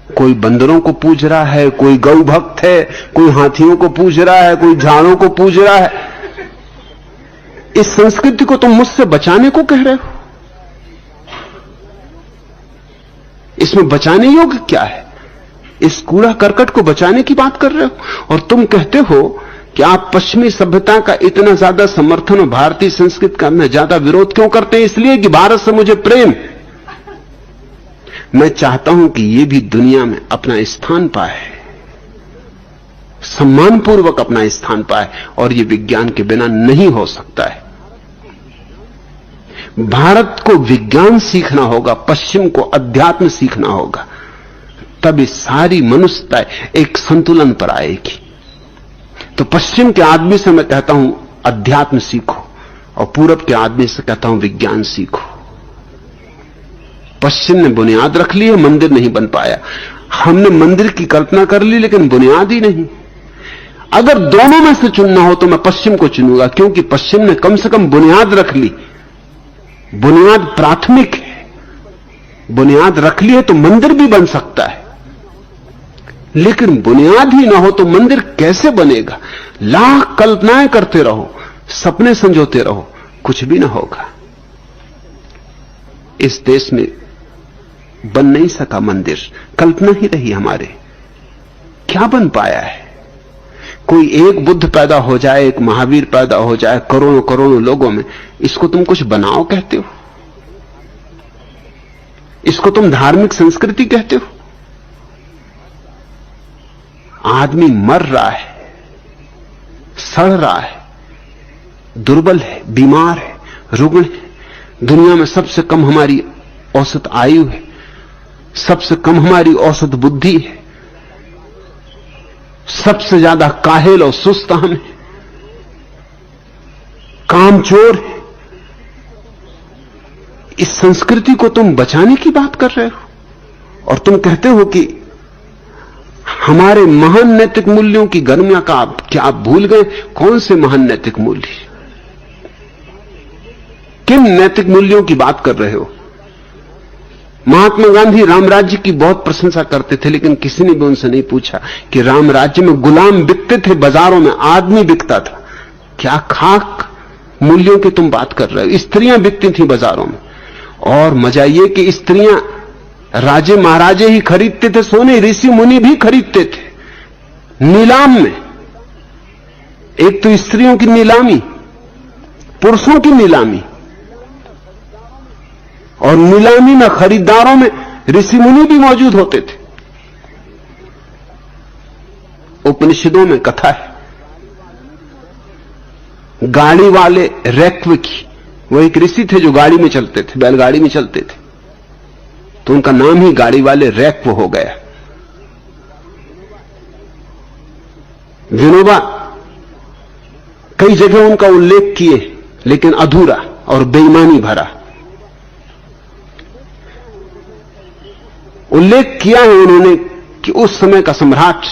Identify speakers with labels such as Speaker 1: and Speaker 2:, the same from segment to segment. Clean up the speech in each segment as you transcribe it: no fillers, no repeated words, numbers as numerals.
Speaker 1: कोई बंदरों को पूज रहा है, कोई गौ भक्त है, कोई हाथियों को पूज रहा है, कोई झाड़ों को पूज रहा है। इस संस्कृति को तुम मुझसे बचाने को कह रहे हो? इसमें बचाने योग्य क्या है? इस कूड़ा करकट को बचाने की बात कर रहे हो? और तुम कहते हो कि आप पश्चिमी सभ्यता का इतना ज्यादा समर्थन और भारतीय संस्कृति का मैं ज्यादा विरोध क्यों करते हैं? इसलिए कि भारत से मुझे प्रेम। मैं चाहता हूं कि ये भी दुनिया में अपना स्थान पाए, सम्मानपूर्वक अपना स्थान पाए, और ये विज्ञान के बिना नहीं हो सकता है। भारत को विज्ञान सीखना होगा, पश्चिम को अध्यात्म सीखना होगा, तब इस सारी मनुष्यता एक संतुलन पर आएगी। तो पश्चिम के आदमी से मैं कहता हूं अध्यात्म सीखो, और पूरब के आदमी से कहता हूं विज्ञान सीखो। पश्चिम ने बुनियाद रख ली है, मंदिर नहीं बन पाया। हमने मंदिर की कल्पना कर ली, लेकिन बुनियाद ही नहीं। अगर दोनों में से चुनना हो तो मैं पश्चिम को चुनूंगा, क्योंकि पश्चिम ने कम से कम बुनियाद रख ली। बुनियाद प्राथमिक है, बुनियाद रख ली है तो मंदिर भी बन सकता है। लेकिन बुनियाद ही ना हो तो मंदिर कैसे बनेगा? लाख कल्पनाएं करते रहो, सपने संजोते रहो, कुछ भी ना होगा। इस देश में बन नहीं सका मंदिर, कल्पना ही रही हमारे। क्या बन पाया है? कोई एक बुद्ध पैदा हो जाए, एक महावीर पैदा हो जाए करोड़ों करोड़ों लोगों में, इसको तुम कुछ बनाओ कहते हो? इसको तुम धार्मिक संस्कृति कहते हो? आदमी मर रहा है, सड़ रहा है, दुर्बल है, बीमार है, रुग्ण है। दुनिया में सबसे कम हमारी औसत आयु है, सबसे कम हमारी औसत बुद्धि है, सबसे ज्यादा काहिल और सुस्त हम हैं, कामचोर है। इस संस्कृति को तुम बचाने की बात कर रहे हो, और तुम कहते हो कि हमारे महान नैतिक मूल्यों की गरिमा का क्या आप भूल गए? कौन से महान नैतिक मूल्य? किन नैतिक मूल्यों की बात कर रहे हो? महात्मा गांधी राम राज्य की बहुत प्रशंसा करते थे, लेकिन किसी ने भी उनसे नहीं पूछा कि राम राज्य में गुलाम बिकते थे, बाजारों में आदमी बिकता था। क्या खाक मूल्यों की तुम बात कर रहे हो? स्त्रियां बिकती थी बाजारों में, और मजा ये कि स्त्रियां राजे महाराजे ही खरीदते थे सोने, ऋषि मुनि भी खरीदते थे नीलाम में। एक तो स्त्रियों की नीलामी, पुरुषों की नीलामी, और नीलामी में खरीदारों में ऋषि मुनि भी मौजूद होते थे। उपनिषदों में कथा है गाड़ी वाले रैक्व की। वो एक ऋषि थे जो गाड़ी में चलते थे, बैलगाड़ी में चलते थे, तो उनका नाम ही गाड़ी वाले रैक्व हो गया। विनोबा कई जगह उनका उल्लेख किए, लेकिन अधूरा और बेईमानी भरा। उल्लेख किया है उन्होंने कि उस समय का सम्राट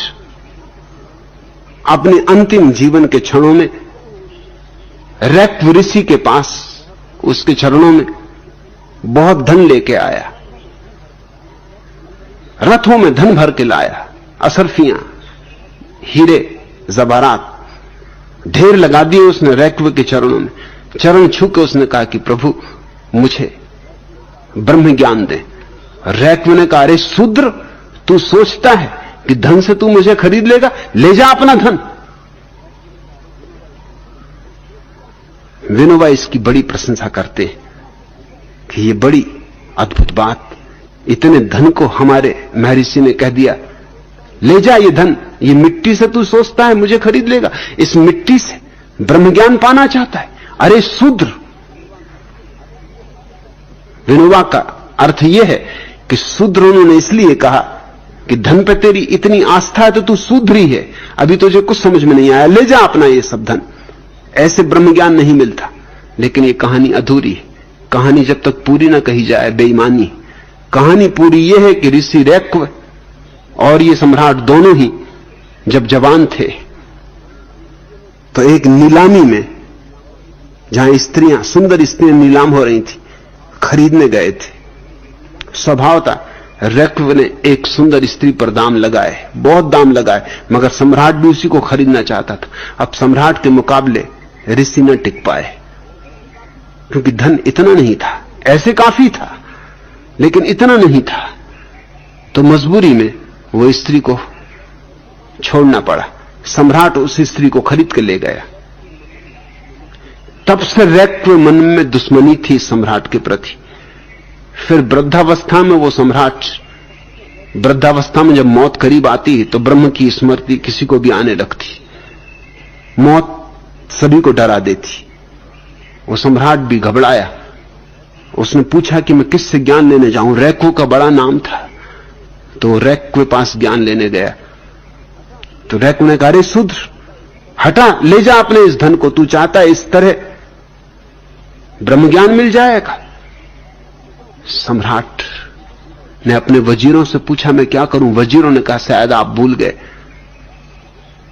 Speaker 1: अपने अंतिम जीवन के क्षणों में रैक्व ऋषि के पास, उसके चरणों में बहुत धन लेके आया, रथों में धन भर के लाया, असरफियां, हीरे जवाहरात ढेर लगा दिए उसने रैक्व के चरणों में। चरण छू के उसने कहा कि प्रभु मुझे ब्रह्म ज्ञान दे। रैक्व ने कहा, अरे शूद्र, तू सोचता है कि धन से तू मुझे खरीद लेगा? ले जा अपना धन। विनोबा इसकी बड़ी प्रशंसा करते हैं कि ये बड़ी अद्भुत बात, इतने धन को हमारे महर्षि ने कह दिया ले जा ये धन, ये मिट्टी से तू सोचता है मुझे खरीद लेगा? इस मिट्टी से ब्रह्म ज्ञान पाना चाहता है? अरे शूद्र। विनोबा का अर्थ यह है कि शूद्र उन्होंने इसलिए कहा कि धन पे तेरी इतनी आस्था है तो तू शूद्र ही है, अभी तुझे कुछ समझ में नहीं आया, ले जा अपना ये सब धन। ऐसे ब्रह्म ज्ञान नहीं मिलता। लेकिन ये कहानी अधूरी है। कहानी जब तक पूरी ना कही जाए बेईमानी। कहानी पूरी यह है कि ऋषि रैक्व और ये सम्राट दोनों ही जब जवान थे तो एक नीलामी में, जहां स्त्रियां, सुंदर स्त्रियां नीलाम हो रही थी, खरीदने गए थे। स्वभाव था रैक्व ने एक सुंदर स्त्री पर दाम लगाए, बहुत दाम लगाए, मगर सम्राट भी उसी को खरीदना चाहता था। अब सम्राट के मुकाबले ऋषि न टिक पाए, क्योंकि धन इतना नहीं था। ऐसे काफी था लेकिन इतना नहीं था, तो मजबूरी में वो स्त्री को छोड़ना पड़ा। सम्राट उस स्त्री को खरीद के ले गया। तब से रैक्व मन में दुश्मनी थी सम्राट के प्रति। फिर वृद्धावस्था में वो सम्राट, वृद्धावस्था में जब मौत करीब आती तो ब्रह्म की स्मृति किसी को भी आने लगती, मौत सभी को डरा देती। वो सम्राट भी घबराया। उसने पूछा कि मैं किससे ज्ञान लेने जाऊं? रैक्व का बड़ा नाम था, तो रैक्व के पास ज्ञान लेने गया। तो रैक्व ने कहा, अरे शूद्र, हटा, ले जा अपने इस धन को, तू चाहता है इस तरह ब्रह्म ज्ञान मिल जाएगा। सम्राट ने अपने वजीरों से पूछा, मैं क्या करूं? वजीरों ने कहा, शायद आप भूल गए,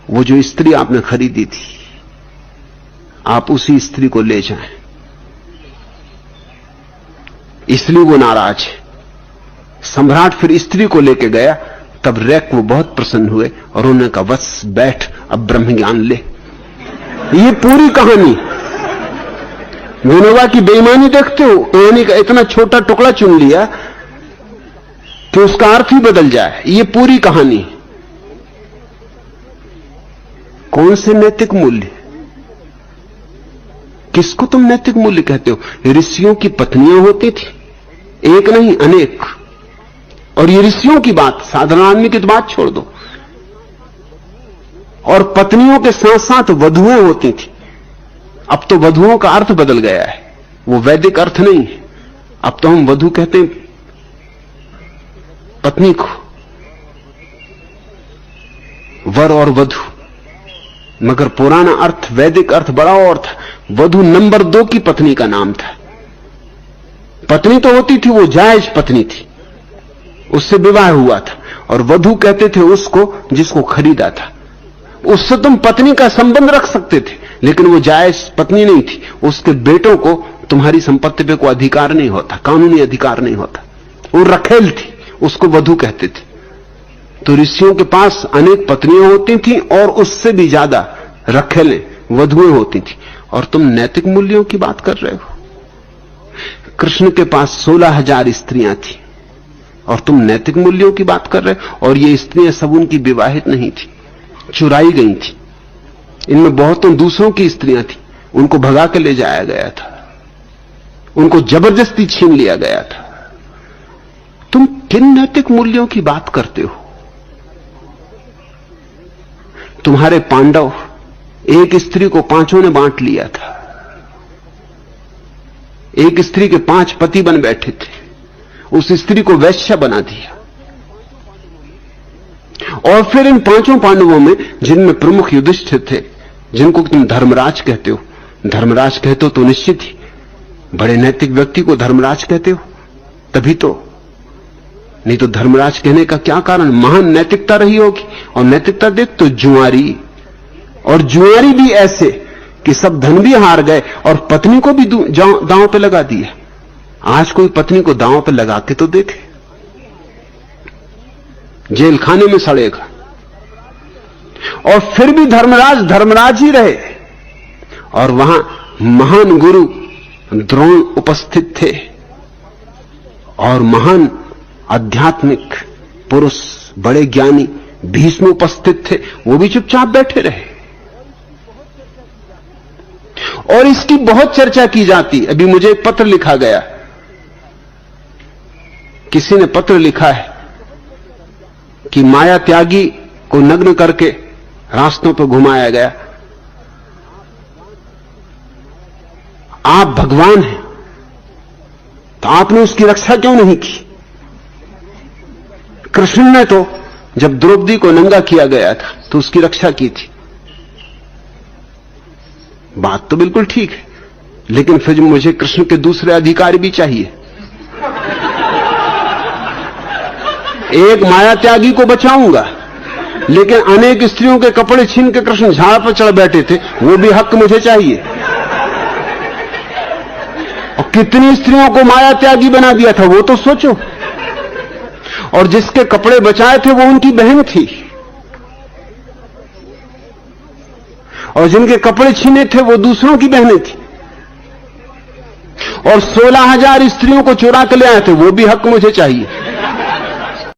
Speaker 1: वो जो स्त्री आपने खरीदी थी, आप उसी स्त्री को ले जाएं। इसलिए वो नाराज है। सम्राट फिर स्त्री को लेके गया। तब रैक्व बहुत प्रसन्न हुए और उन्होंने कहा, बस बैठ, अब ब्रह्म ज्ञान ले। ये पूरी कहानी। विनोबा की बेईमानी देखते हो? कहानी का इतना छोटा टुकड़ा चुन लिया कि उसका अर्थ ही बदल जाए। ये पूरी कहानी। कौन से नैतिक मूल्य? किसको तुम नैतिक मूल्य कहते हो? ऋषियों की पत्नियां होती थी, एक नहीं अनेक। और ये ऋषियों की बात, साधारण आदमी की तो बात छोड़ दो। और पत्नियों के साथ साथ वधुएं होती थी। अब तो वधुओं का अर्थ बदल गया है, वो वैदिक अर्थ नहीं है। अब तो हम वधु कहते हैं पत्नी को, वर और वधु। मगर पुराना अर्थ, वैदिक अर्थ बड़ा और था। वधु नंबर 2 की पत्नी का नाम था। पत्नी तो होती थी, वो जायज पत्नी थी, उससे विवाह हुआ था। और वधु कहते थे उसको जिसको खरीदा था। उससे तुम पत्नी का संबंध रख सकते थे, लेकिन वो जायज पत्नी नहीं थी। उसके बेटों को तुम्हारी संपत्ति पे कोई अधिकार नहीं होता, कानूनी अधिकार नहीं होता। वो रखेल थी, उसको वधु कहते थे। तो ऋषियों के पास अनेक पत्नियां होती थी और उससे भी ज्यादा रखेलें, वधुएं होती थी। और तुम नैतिक मूल्यों की बात कर रहे हो? कृष्ण के पास 16,000 स्त्रियां थी और तुम नैतिक मूल्यों की बात कर रहे हो। और ये स्त्रियां सब उनकी विवाहित नहीं थी, चुराई गई थी। इनमें बहुतों दूसरों की स्त्रियां थी, उनको भगा के ले जाया गया था, उनको जबरदस्ती छीन लिया गया था। तुम किन नैतिक मूल्यों की बात करते हो? तुम्हारे पांडव, एक स्त्री को 5 ने बांट लिया था। एक स्त्री के 5 पति बन बैठे थे, उस स्त्री को वैश्या बना दिया। और फिर इन 5 पांडवों में, जिनमें प्रमुख युधिष्ठिर थे, जिनको तुम धर्मराज कहते हो, धर्मराज कहते हो तो निश्चित ही बड़े नैतिक व्यक्ति को धर्मराज कहते हो, तभी तो। नहीं तो धर्मराज कहने का क्या कारण? महान नैतिकता रही होगी। और नैतिकता देख तो जुआरी, और जुआरी भी ऐसे कि सब धन भी हार गए और पत्नी को भी दांव पे लगा दिया। आज कोई पत्नी को दांव पे लगा के तो देखे, जेल खाने में सड़ेगा। और फिर भी धर्मराज धर्मराज ही रहे। और वहां महान गुरु द्रोण उपस्थित थे और महान आध्यात्मिक पुरुष, बड़े ज्ञानी भीष्म उपस्थित थे, वो भी चुपचाप बैठे रहे। और इसकी बहुत चर्चा की जाती। अभी मुझे एक पत्र लिखा गया, किसी ने पत्र लिखा है कि माया त्यागी को नग्न करके रास्तों पर घुमाया गया। आप भगवान हैं तो आपने उसकी रक्षा क्यों नहीं की? कृष्ण ने तो जब द्रौपदी को नंगा किया गया था तो उसकी रक्षा की थी। बात तो बिल्कुल ठीक है, लेकिन फिर मुझे कृष्ण के दूसरे अधिकारी भी चाहिए। एक माया त्यागी को बचाऊंगा, लेकिन अनेक स्त्रियों के कपड़े छीन के कृष्ण झाड़ पर चढ़ बैठे थे, वो भी हक मुझे चाहिए। और कितनी स्त्रियों को माया त्यागी बना दिया था वो तो सोचो। और जिसके कपड़े बचाए थे वो उनकी बहन थी, और जिनके कपड़े छीने थे वो दूसरों की बहनें थी, और 16,000 स्त्रियों को चुरा के ले आए थे, वो भी हक मुझे चाहिए।